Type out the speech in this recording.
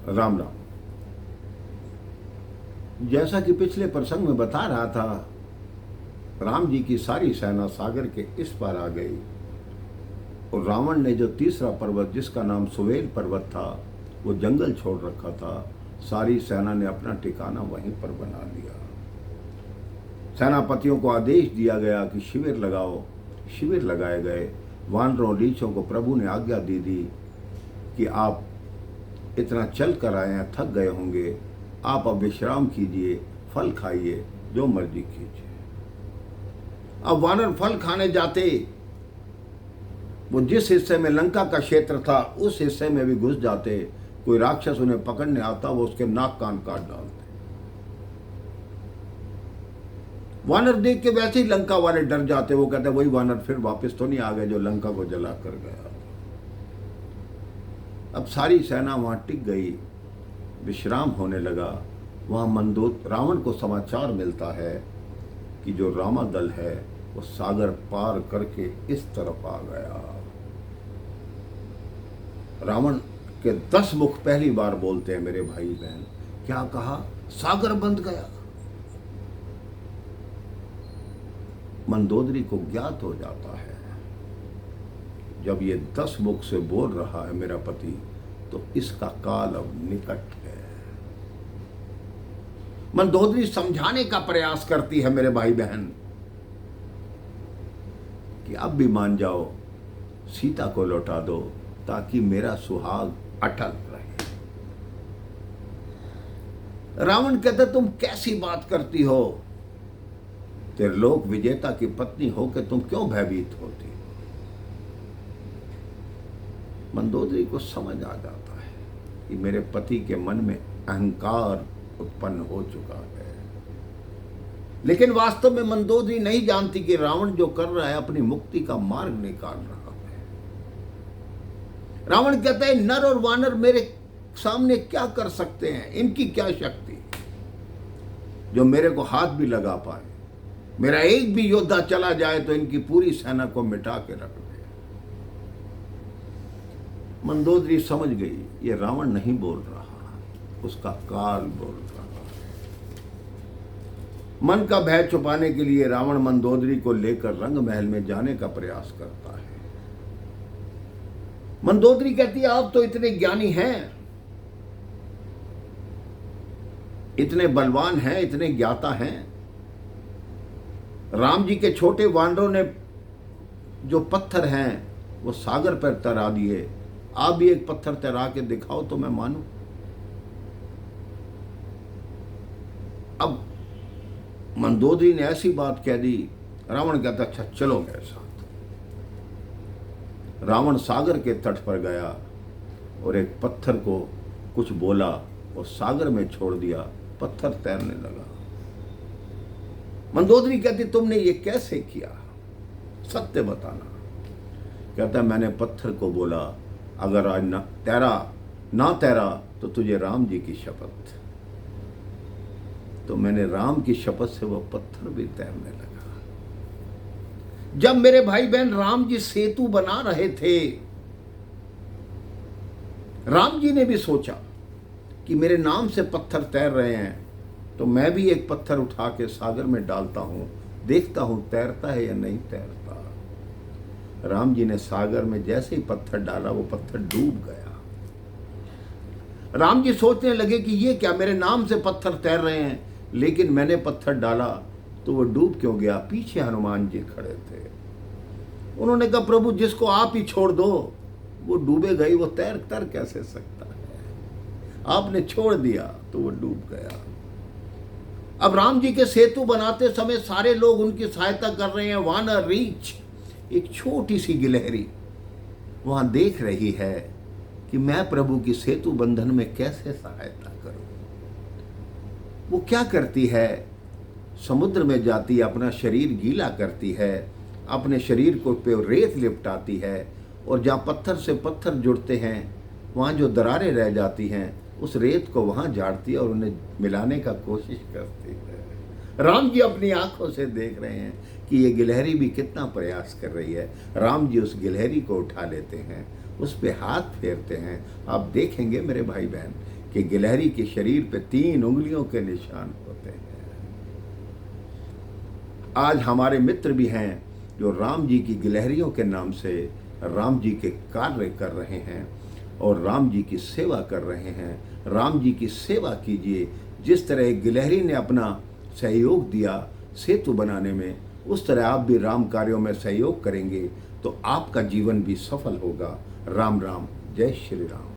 राम राम। जैसा कि पिछले प्रसंग में बता रहा था, राम जी की सारी सेना सागर के इस पार आ गई और रावण ने जो तीसरा पर्वत जिसका नाम सुवेल पर्वत था वो जंगल छोड़ रखा था। सारी सेना ने अपना ठिकाना वहीं पर बना लिया। सेनापतियों को आदेश दिया गया कि शिविर लगाओ। शिविर लगाए गए। वानरों रीछों को प्रभु ने आज्ञा दी कि आप इतना चल कर आए हैं, थक गए होंगे, आप अब विश्राम कीजिए, फल खाइए, जो मर्जी कीजिए। अब वानर फल खाने जाते, वो जिस हिस्से में लंका का क्षेत्र था उस हिस्से में भी घुस जाते। कोई राक्षस उन्हें पकड़ने आता, वो उसके नाक कान काट डालते। वानर देख के वैसे ही लंका वाले डर जाते। वो कहते वही वानर फिर वापस तो नहीं आ गए जो लंका को जला कर गया। अब सारी सेना वहां टिक गई, विश्राम होने लगा। वहां मंदोद रावण को समाचार मिलता है कि जो रामा दल है वो सागर पार करके इस तरफ आ गया। रावण के 10 मुख पहली बार बोलते हैं मेरे भाई बहन। क्या कहा? सागर बंद गया। मंदोदरी को ज्ञात हो जाता है जब ये 10 मुख से बोल रहा है मेरा पति, तो इसका काल अब निकट है। मंदोदरी समझाने का प्रयास करती है मेरे भाई बहन कि अब भी मान जाओ, सीता को लौटा दो ताकि मेरा सुहाग अटल रहे। रावण कहता तुम कैसी बात करती हो? त्रिलोक विजेता की पत्नी होकर तुम क्यों भयभीत होती? मंदोदरी को समझ आ जाता है कि मेरे पति के मन में अहंकार उत्पन्न हो चुका है। लेकिन वास्तव में मंदोदरी नहीं जानती कि रावण जो कर रहा है अपनी मुक्ति का मार्ग निकाल रहा है। रावण कहता है नर और वानर मेरे सामने क्या कर सकते हैं? इनकी क्या शक्ति जो मेरे को हाथ भी लगा पाए? मेरा एक भी योद्धा चला जाए तो इनकी पूरी सेना को मिटा के रख दे। मंदोदरी समझ गई ये रावण नहीं बोल रहा, उसका काल बोल रहा। मन का भय छुपाने के लिए रावण मंदोदरी को लेकर रंग महल में जाने का प्रयास करता है। मंदोदरी कहती है आप तो इतने ज्ञानी हैं, इतने बलवान हैं, इतने ज्ञाता हैं। राम जी के छोटे वानरों ने जो पत्थर हैं वो सागर पर तैरा दिए। आप भी एक पत्थर तैरा के दिखाओ तो मैं मानूं। अब मंदोदरी ने ऐसी बात कह दी। रावण कहता अच्छा चलो मेरे साथ। रावण सागर के तट पर गया और एक पत्थर को कुछ बोला और सागर में छोड़ दिया। पत्थर तैरने लगा। मंदोदरी कहती तुमने ये कैसे किया? सत्य बताना। कहता मैंने पत्थर को बोला अगर आज ना तैरा तो तुझे राम जी की शपथ। तो मैंने राम की शपथ से वो पत्थर भी तैरने लगा। जब मेरे भाई बहन राम जी सेतु बना रहे थे, राम जी ने भी सोचा कि मेरे नाम से पत्थर तैर रहे हैं तो मैं भी एक पत्थर उठा के सागर में डालता हूं, देखता हूं तैरता है या नहीं तैरता। राम जी ने सागर में जैसे ही पत्थर डाला वो पत्थर डूब गया। राम जी सोचने लगे कि ये क्या, मेरे नाम से पत्थर तैर रहे हैं लेकिन मैंने पत्थर डाला तो वो डूब क्यों गया? पीछे हनुमान जी खड़े थे। उन्होंने कहा प्रभु जिसको आप ही छोड़ दो वो डूबे गई, वो तैर कैसे सकता है? आपने छोड़ दिया तो वो डूब गया। अब राम जी के सेतु बनाते समय सारे लोग उनकी सहायता कर रहे हैं। वानर रीछ एक छोटी सी गिलहरी वहां देख रही है कि मैं प्रभु की सेतु बंधन में कैसे सहायता करूं। वो क्या करती है? समुद्र में जाती है, अपना शरीर गीला करती है, अपने शरीर को पे रेत लिपटाती है और जहां पत्थर से पत्थर जुड़ते हैं वहां जो दरारें रह जाती हैं उस रेत को वहां झाड़ती है और उन्हें मिलाने का कोशिश करती है। राम जी अपनी आंखों से देख रहे हैं कि ये गिलहरी भी कितना प्रयास कर रही है। राम जी उस गिलहरी को उठा लेते हैं, उस पे हाथ फेरते हैं। आप देखेंगे मेरे भाई बहन कि गिलहरी के शरीर पे 3 उंगलियों के निशान होते हैं। आज हमारे मित्र भी हैं जो राम जी की गिलहरियों के नाम से राम जी के कार्य कर रहे हैं और राम जी की सेवा कर रहे हैं। राम जी की सेवा कीजिए। जिस तरह एक गिलहरी ने अपना सहयोग दिया सेतु बनाने में, उस तरह आप भी राम कार्यों में सहयोग करेंगे तो आपका जीवन भी सफल होगा। राम राम, जय श्री राम।